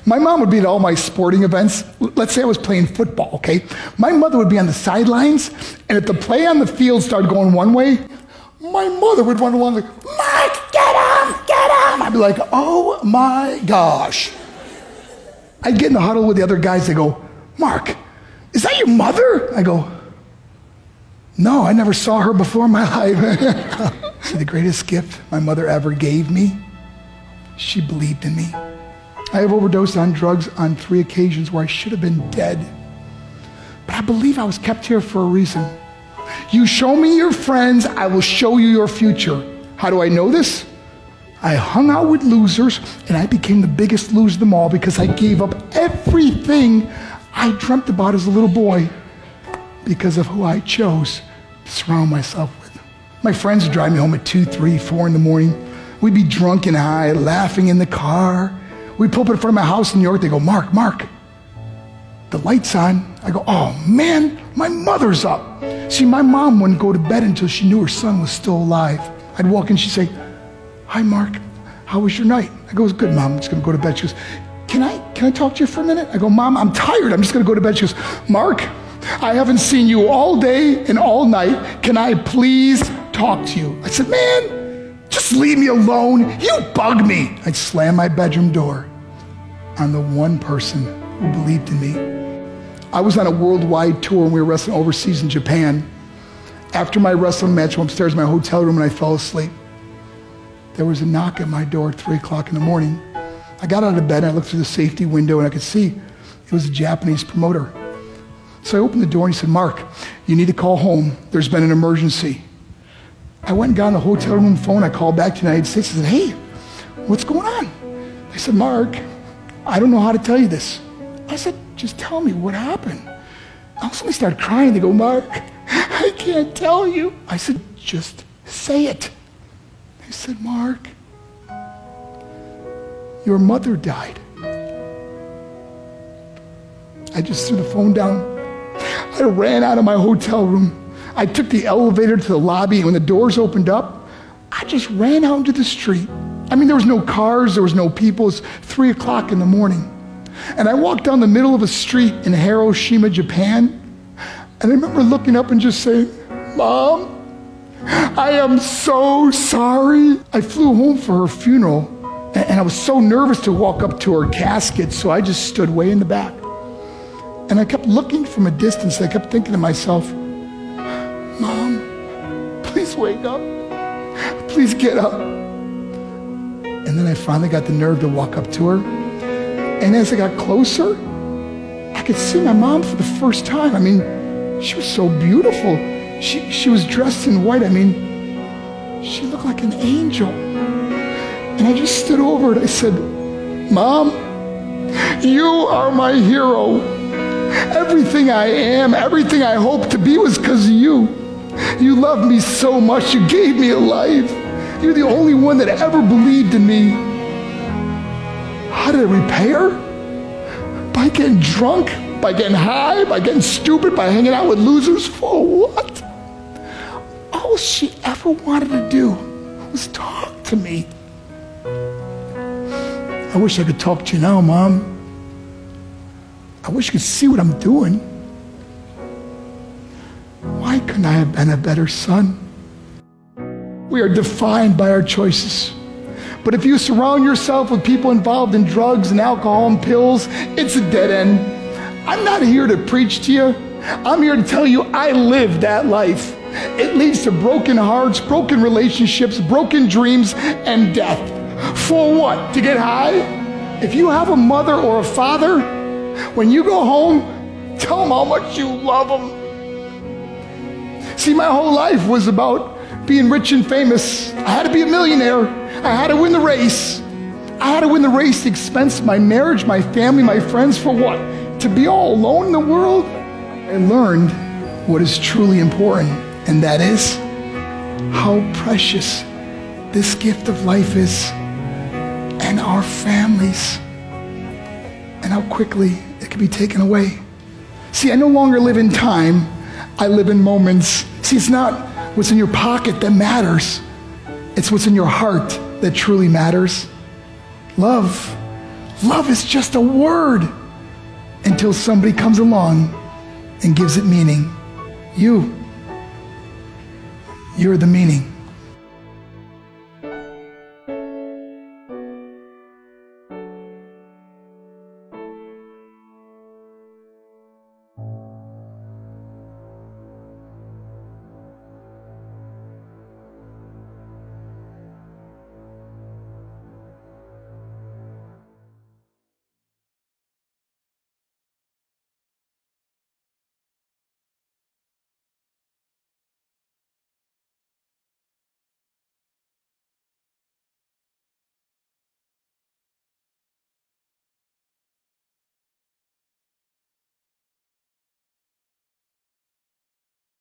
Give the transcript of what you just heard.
My mom would be at all my sporting events. Let's say I was playing football, okay? My mother would be on the sidelines, and if the play on the field started going one way, my mother would run along like, Mark, get him, get him. I'd be like, oh my gosh. I'd get in the huddle with the other guys. They go, Mark, is that your mother? I go, no, I never saw her before in my life. See, the greatest gift my mother ever gave me, she believed in me. I have overdosed on drugs on 3 occasions where I should have been dead. But I believe I was kept here for a reason. You show me your friends, I will show you your future. How do I know this? I hung out with losers, and I became the biggest loser of them all because I gave up everything I dreamt about as a little boy because of who I chose to surround myself with. My friends would drive me home at 2, 3, 4 in the morning. We'd be drunk and high, laughing in the car. We'd pull up in front of my house in New York. They go, Mark, the light's on. I go, oh man, my mother's up. See, my mom wouldn't go to bed until she knew her son was still alive. I'd walk in, she'd say, hi Mark, how was your night? I go, it was good, Mom, I'm just gonna go to bed. She goes, can I talk to you for a minute? I go, Mom, I'm tired, I'm just gonna go to bed. She goes, Mark, I haven't seen you all day and all night. Can I please talk to you? I said, man, just leave me alone. You bug me. I'd slam my bedroom door on the one person who believed in me. I was on a worldwide tour and we were wrestling overseas in Japan. After my wrestling match, I went upstairs in my hotel room and I fell asleep. There was a knock at my door at 3 o'clock in the morning. I got out of bed and I looked through the safety window and I could see it was a Japanese promoter. So I opened the door and he said, Mark, you need to call home. There's been an emergency. I went and got on the hotel room phone. I called back to the United States. I said, hey, what's going on? They said, Mark, I don't know how to tell you this. I said, just tell me what happened. All of a sudden they started crying. They go, Mark, I can't tell you. I said, just say it. They said, Mark, your mother died. I just threw the phone down. I ran out of my hotel room. I took the elevator to the lobby, and when the doors opened up, I just ran out into the street. I mean, there was no cars, there was no people. It was 3 o'clock in the morning. And I walked down the middle of a street in Hiroshima, Japan, and I remember looking up and just saying, Mom, I am so sorry. I flew home for her funeral, and I was so nervous to walk up to her casket, so I just stood way in the back. And I kept looking from a distance. I kept thinking to myself, Mom, please wake up. Please get up. And then I finally got the nerve to walk up to her. And as I got closer, I could see my mom for the first time. I mean, she was so beautiful. She was dressed in white. I mean, she looked like an angel. And I just stood over it. I said, Mom, you are my hero. Everything I am, everything I hope to be was because of you. You loved me so much. You gave me a life. You're the only one that ever believed in me. How did I repay her? By getting drunk, by getting high, by getting stupid, by hanging out with losers? For what? All she ever wanted to do was talk to me. I wish I could talk to you now, Mom. I wish you could see what I'm doing. Why couldn't I have been a better son? We are defined by our choices. But if you surround yourself with people involved in drugs and alcohol and pills, it's a dead end. I'm not here to preach to you. I'm here to tell you I lived that life. It leads to broken hearts, broken relationships, broken dreams, and death. For what? To get high? If you have a mother or a father, when you go home, tell them how much you love them. See, my whole life was about being rich and famous. I had to be a millionaire. I had to win the race. I had to win the race at the expense of my marriage, my family, my friends. For what? To be all alone in the world? I learned what is truly important, and that is how precious this gift of life is, and our families, and how quickly it can be taken away. See, I no longer live in time. I live in moments. See, it's not what's in your pocket that matters. It's what's in your heart that truly matters. Love Love is just a word until somebody comes along and gives it meaning. You're the meaning.